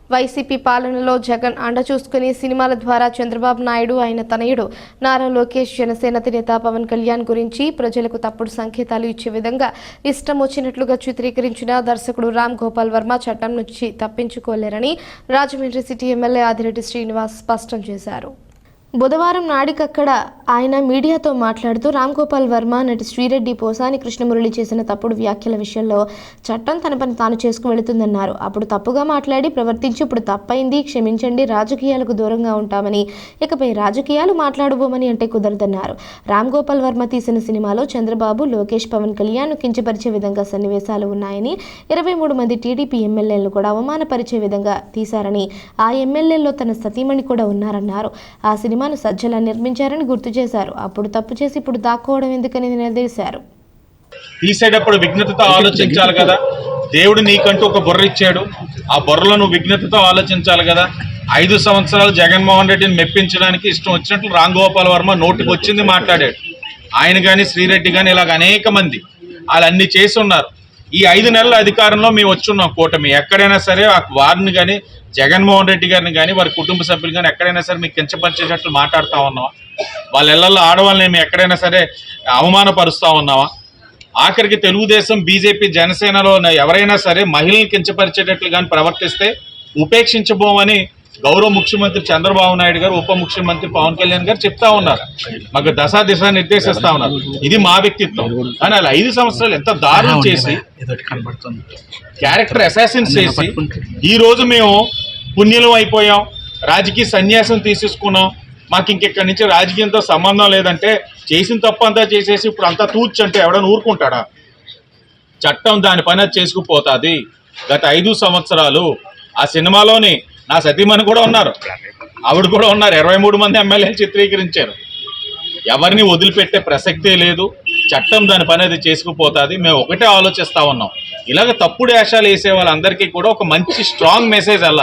YCP పాలనలో జగన్ అండ చూసుకుని సినిమాల ద్వారా చంద్రబాబు నాయుడు ఆయన తనయుడు నారా లోకేష్ జనసేన అధినేత పవన్ కళ్యాణ్ గురించి ప్రజలకు తప్పుడు సంకేతాలు ఇచ్చే విధంగా ఇష్టం వచ్చినట్లుగా చిత్రీకరించిన దర్శకుడు రామ్ గోపాల్ వర్మ చట్టం నుంచి తప్పించుకోలేరని రాజమండ్రి సిటీ ఎమ్మెల్యే ఆదిరెడ్డి శ్రీనివాస్ స్పష్టం చేశారు. బుధవారం నాడికక్కడ ఆయన మీడియాతో మాట్లాడుతూ రామ్ గోపాల్ వర్మ, నటి శ్రీరెడ్డి, పోసాని కృష్ణమురళి చేసిన తప్పుడు వ్యాఖ్యల విషయంలో చట్టం తన పని తాను చేసుకు వెళుతుందన్నారు. అప్పుడు తప్పుగా మాట్లాడి ప్రవర్తించి ఇప్పుడు తప్పైంది, క్షమించండి, రాజకీయాలకు దూరంగా ఉంటామని, ఇకపై రాజకీయాలు మాట్లాడబోమని అంటే కుదరదన్నారు. రామ్ గోపాల్ వర్మ తీసిన సినిమాలో చంద్రబాబు, లోకేష్, పవన్ కళ్యాణ్ కించపరిచే విధంగా సన్నివేశాలు ఉన్నాయని, 23 మంది టీడీపీ ఎమ్మెల్యేలను కూడా అవమానపరిచే విధంగా తీశారని, ఆ ఎమ్మెల్యేల్లో తన సతీమణి కూడా ఉన్నారన్నారు. ఆ సినిమాను సజ్జల నిర్మించారని గుర్తు చేశారు. అప్పుడు తప్పు చేసి ఇప్పుడు దాక్కోవడం ఎందుకని నిలదీశారు. తీసేటప్పుడు విఘ్నతతో ఆలోచించాలి కదా. దేవుడు నీకంటూ ఒక బుర్ర ఇచ్చాడు. ఆ బుర్రలో నువ్వు విఘ్నతతో ఆలోచించాలి కదా. 5 సంవత్సరాలు జగన్మోహన్ రెడ్డిని మెప్పించడానికి ఇష్టం వచ్చినట్లు రామ్ గోపాల్ వర్మ నోటికి వచ్చింది మాట్లాడాడు. ఆయన కానీ శ్రీరెడ్డి కానీ ఇలాగ అనేక మంది వాళ్ళు అన్ని చేసి ఉన్నారు. ఈ 5 నెలల అధికారంలో మేము వచ్చున్నాం కూటమి. ఎక్కడైనా సరే వారిని కానీ జగన్మోహన్ రెడ్డి గారిని కానీ వారి కుటుంబ సభ్యులు కానీ ఎక్కడైనా సరే మీకు కించపరిచేటట్లు మాట్లాడుతూ ఉన్నావా? వాళ్ళ ఇళ్లలో ఆడవాళ్ళని మేము ఎక్కడైనా సరే అవమానపరుస్తూ ఉన్నావా? ఆఖరికి తెలుగుదేశం, బీజేపీ, జనసేనలో ఎవరైనా సరే మహిళల్ని కించపరిచేటట్లు కానీ ప్రవర్తిస్తే ఉపేక్షించబోమని గౌరవ ముఖ్యమంత్రి చంద్రబాబు నాయుడు గారు, ఉప ముఖ్యమంత్రి పవన్ కళ్యాణ్ గారు చెప్తా ఉన్నారు. మాకు దిశ నిర్దేశిస్తా ఉన్నారు. ఇది మా వ్యక్తిత్వం. కానీ వాళ్ళు 5 సంవత్సరాలు ఎంత దారుణం చేసి క్యారెక్టర్ అసాసిన్స్ చేసి ఈ రోజు మేము పుణ్యులం అయిపోయాం, రాజకీయ సన్యాసం తీసేసుకున్నాం, మాకు ఇంకెక్కడి నుంచి రాజకీయంతో సంబంధం లేదంటే చేసిన తప్పు అంతా చేసేసి ఇప్పుడు అంతా తూర్చంటే ఎవడని ఊరుకుంటాడా? చట్టం దాని పని అది చేసుకుపోతుంది. గత 5 సంవత్సరాలు ఆ సినిమాలోని నా సతీమణి కూడా ఉన్నారు, ఆవిడ కూడా ఉన్నారు. 23 మంది ఎమ్మెల్యేలు చిత్రీకరించారు. ఎవరిని వదిలిపెట్టే ప్రసక్తే లేదు. చట్టం దాని పని అది చేసుకుపోతుంది. మేము ఒకటే ఆలోచిస్తా ఉన్నాం, ఇలాగ తప్పుడు వేషాలు వేసే వాళ్ళందరికీ కూడా ఒక మంచి స్ట్రాంగ్ మెసేజ్ వెళ్ళాలి.